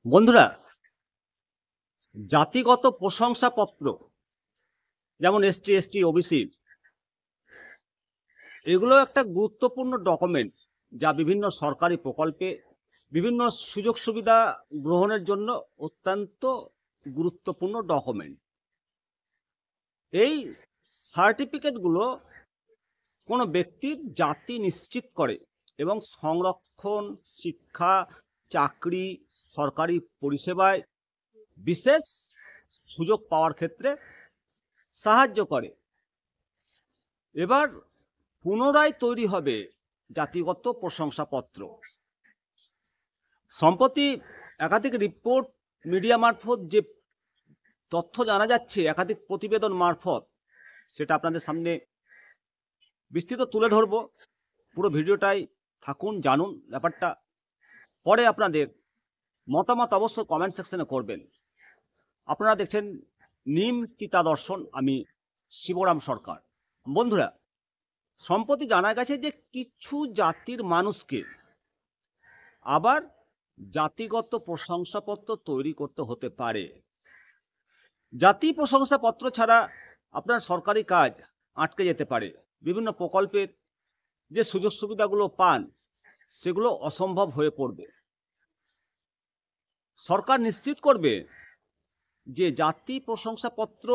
বন্ধুরা, জাতিগত প্রশংসাপত্র যেমন এসটি, এসটি, ওবিসি এগুলো একটা গুরুত্বপূর্ণ ডকুমেন্ট যা বিভিন্ন সরকারি প্রকল্পে বিভিন্ন সুযোগ সুবিধা গ্রহণের জন্য অত্যন্ত গুরুত্বপূর্ণ ডকুমেন্ট। এই সার্টিফিকেটগুলো কোনো ব্যক্তির জাতি নিশ্চিত করে এবং সংরক্ষণ, শিক্ষা, চাকরি, সরকারি পরিষেবায় বিশেষ সুযোগ পাওয়ার ক্ষেত্রে সাহায্য করে। এবার পুনরায় তৈরি হবে জাতিগত প্রশংসাপত্র। সম্প্রতি একাধিক রিপোর্ট মিডিয়া মারফত যে তথ্য জানা যাচ্ছে, একাধিক প্রতিবেদন মারফত, সেটা আপনাদের সামনে বিস্তৃত তুলে ধরব। পুরো ভিডিওটাই থাকুন, জানুন ব্যাপারটা। পরে আপনাদের মতামত অবশ্যই কমেন্ট সেকশনে করবেন। আপনারা দেখছেন নিম চিতা দর্শন, আমি শিবরাম সরকার। বন্ধুরা, সম্প্রতি জানা গেছে যে কিছু জাতির মানুষকে আবার জাতিগত প্রশংসাপত্র তৈরি করতে হতে পারে। জাতি প্রশংসাপত্র ছাড়া আপনার সরকারি কাজ আটকে যেতে পারে। বিভিন্ন প্রকল্পের যে সুযোগ সুবিধাগুলো পান সেগুলো অসম্ভব হয়ে পড়বে। সরকার নিশ্চিত করবে যে জাতি প্রশংসাপত্র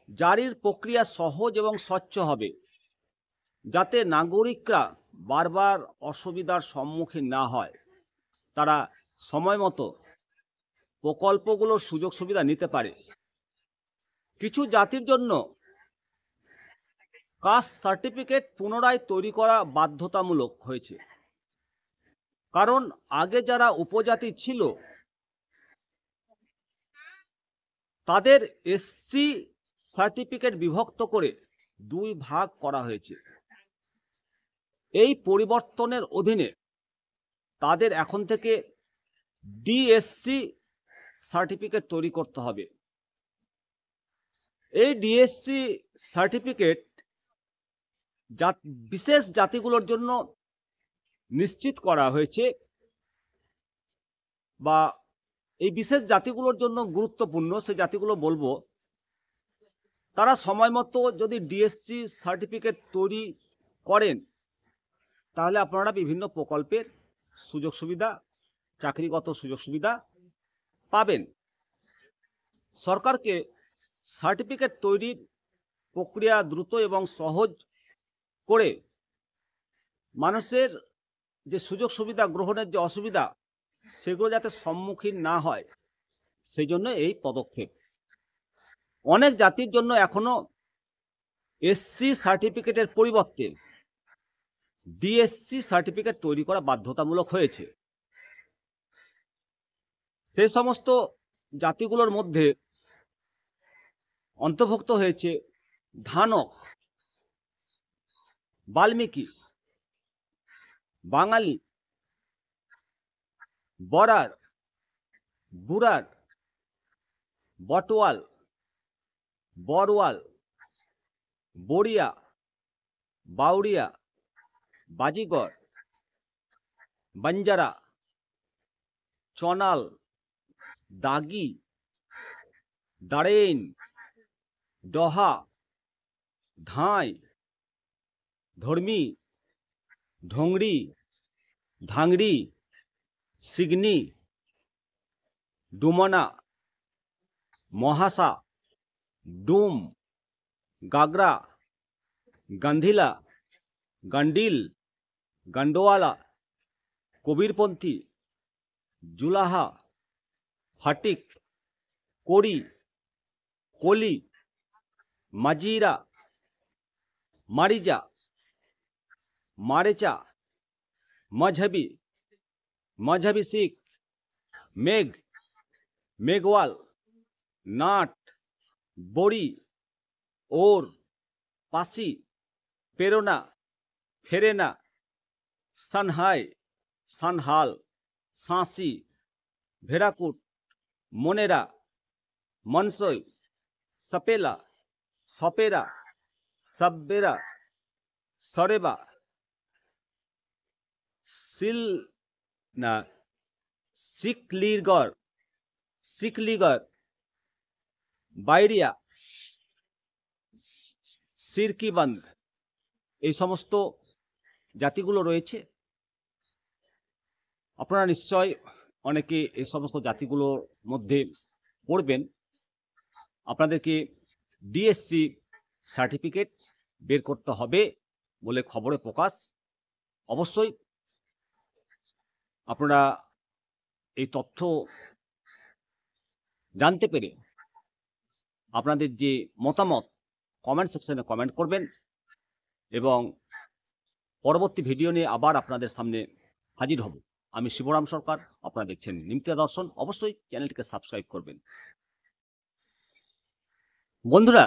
জারির প্রক্রিয়া সহজ এবং স্বচ্ছ হবে, যাতে নাগরিকরা বারবার অসুবিধার সম্মুখীন না হয়। তারা সময় মতো প্রকল্পগুলোর সুযোগ সুবিধা নিতে পারে। কিছু জাতির জন্য কাস্ট সার্টিফিকেট পুনরায় তৈরি করা বাধ্যতামূলক হয়েছে, কারণ আগে যারা উপজাতি ছিল তাদের এসসি সার্টিফিকেট বিভক্ত করে দুই ভাগ করা হয়েছে। এই পরিবর্তনের অধীনে তাদের এখন থেকে ডিএসসি সার্টিফিকেট তৈরি করতে হবে। এই ডিএসসি সার্টিফিকেট বিশেষ জাতিগুলোর জন্য নিশ্চিত করা হয়েছে, বা এই বিশেষ জাতিগুলোর জন্য গুরুত্বপূর্ণ। সেই জাতিগুলো বলবো, তারা সময় মতো যদি ডিএসসি সার্টিফিকেট তৈরি করেন তাহলে আপনারা বিভিন্ন প্রকল্পের সুযোগ সুবিধা, চাকরিগত সুযোগ সুবিধা পাবেন। সরকারকে সার্টিফিকেট তৈরির প্রক্রিয়া দ্রুত এবং সহজ করে মানুষের যে সুযোগ সুবিধা গ্রহণের যে অসুবিধা সেগুলো যাতে সম্মুখীন না হয়, সেই জন্য এই পদক্ষেপ। অনেক জাতির জন্য এখনো এসসি সার্টিফিকেটের পরিবর্তে ডিএসসি সার্টিফিকেট তৈরি করা বাধ্যতামূলক হয়েছে। সেই সমস্ত জাতিগুলোর মধ্যে অন্তর্ভুক্ত হয়েছে ধানক, বাল্মীকি, বাঙালি, বরার, বুরার, বটওয়াল, বড়ওয়াল, বড়িয়া, বাউরিয়া, বাজিগর, বাঞ্জারা, চনাল, দাগি, দারেইন, ডহা, ধাঁই, ধর্মী, ঢোংরি, ধাংড়ি, সিগনি, ডুমনা, মহাসা, ডুম, গাগরা, গান্ধিলা, গান্ডিল, গান্ডোয়ালা, কবিরপন্থী, জুলাহা, ফাটিক, কোরি, কলি, মাজিরা, মারিজা, মারেচা, মজহবি শিখ, মেঘ, মেঘওয়াল, নাট, বড়ি, ওর, পাসি, পেরোনা, ফেরেনা, সানহাই, সানহাল, সাঁসি, ভেড়াকুট, মনেরা, মনসই, সপেলা, সপেরা, সাব্বেরা, সরেবা, সিল না সিকলিগর, বাইরিয়া, সিরকিবান্দ, এই সমস্ত জাতিগুলো রয়েছে। আপনারা নিশ্চয় অনেকে এই সমস্ত জাতিগুলোর মধ্যে পড়বেন। আপনাদেরকে ডিএসসি সার্টিফিকেট বের করতে হবে বলে খবরে প্রকাশ। অবশ্যই আপনারা এই তথ্য জানতে পেরে আপনাদের যে মতামত কমেন্ট সেকশনে কমেন্ট করবেন, এবং পরবর্তী ভিডিও নিয়ে আবার আপনাদের সামনে হাজির হব। আমি শিবরাম সরকার, আপনারা দেখছেন নিমতিয়া দর্শন। অবশ্যই চ্যানেলটিকে সাবস্ক্রাইব করবেন। বন্ধুরা,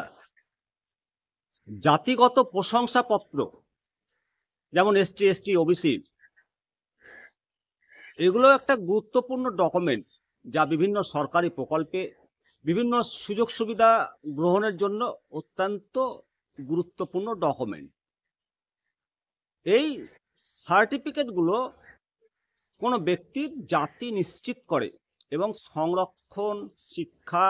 জাতিগত প্রশংসাপত্র যেমন এসটি, ওবিসি, এগুলো একটা গুরুত্বপূর্ণ ডকুমেন্ট, যা বিভিন্ন সরকারি প্রকল্পে বিভিন্ন সুযোগ সুবিধা গ্রহণের জন্য অত্যন্ত গুরুত্বপূর্ণ ডকুমেন্ট। এই সার্টিফিকেটগুলো কোনো ব্যক্তির জাতি নিশ্চিত করে এবং সংরক্ষণ, শিক্ষা,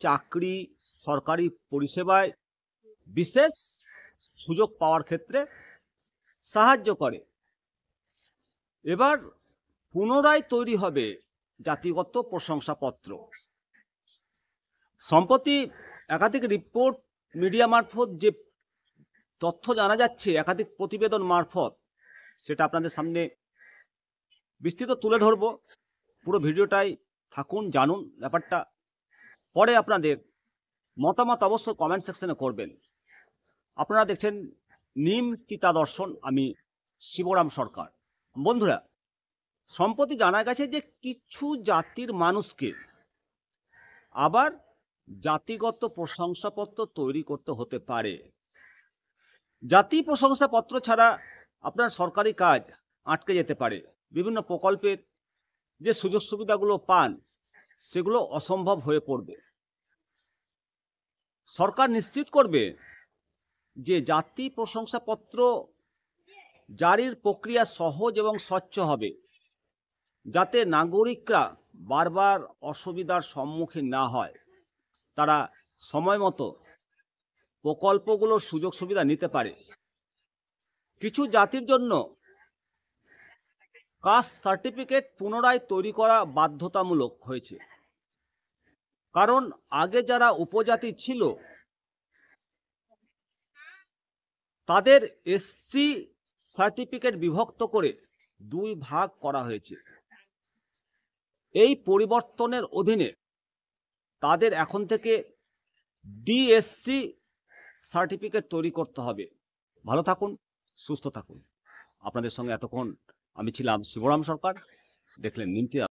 চাকরি, সরকারি পরিষেবায় বিশেষ সুযোগ পাওয়ার ক্ষেত্রে সাহায্য করে। এবার পুনরায় তৈরি হবে জাতিগত প্রশংসাপত্র। সম্প্রতি একাধিক রিপোর্ট মিডিয়া মারফত যে তথ্য জানা যাচ্ছে, একাধিক প্রতিবেদন মারফত, সেটা আপনাদের সামনে বিস্তৃত তুলে ধরব। পুরো ভিডিওটাই থাকুন, জানুন ব্যাপারটা। পরে আপনাদের মতামত অবশ্যই কমেন্ট সেকশনে করবেন। আপনারা দেখছেন নিমতিয়া দর্শন, আমি শিবরাম সরকার। বন্ধুরা, সম্প্রতি জানা গেছে যে কিছু জাতির মানুষকে আবার জাতিগত প্রশংসাপত্র তৈরি করতে হতে পারে। জাতি প্রশংসাপত্র ছাড়া আপনার সরকারি কাজ আটকে যেতে পারে। বিভিন্ন প্রকল্পের যে সুযোগ সুবিধাগুলো পান, সেগুলো অসম্ভব হয়ে পড়বে। সরকার নিশ্চিত করবে যে জাতি প্রশংসাপত্র জারির প্রক্রিয়া সহজ এবং স্বচ্ছ হবে, যাতে নাগরিকরা বারবার অসুবিধার সম্মুখীন না হয়। তারা সময় মতো প্রকল্পগুলোর সুযোগ সুবিধা নিতে পারে। কিছু জাতির জন্য কাস্ট সার্টিফিকেট পুনরায় তৈরি করা বাধ্যতামূলক হয়েছে, কারণ আগে যারা উপজাতি ছিল তাদের এসসি সার্টিফিকেট বিভক্ত করে 2 ভাগ করা হয়েছে। এই পরিবর্তনের অধীনে তাদের এখন থেকে ডিএসসি সার্টিফিকেট তৈরি করতে হবে। ভালো থাকুন, সুস্থ থাকুন। আপনাদের সঙ্গে এতক্ষণ আমি ছিলাম শিবরাম সরকার। দেখলেন নিমতিয়া।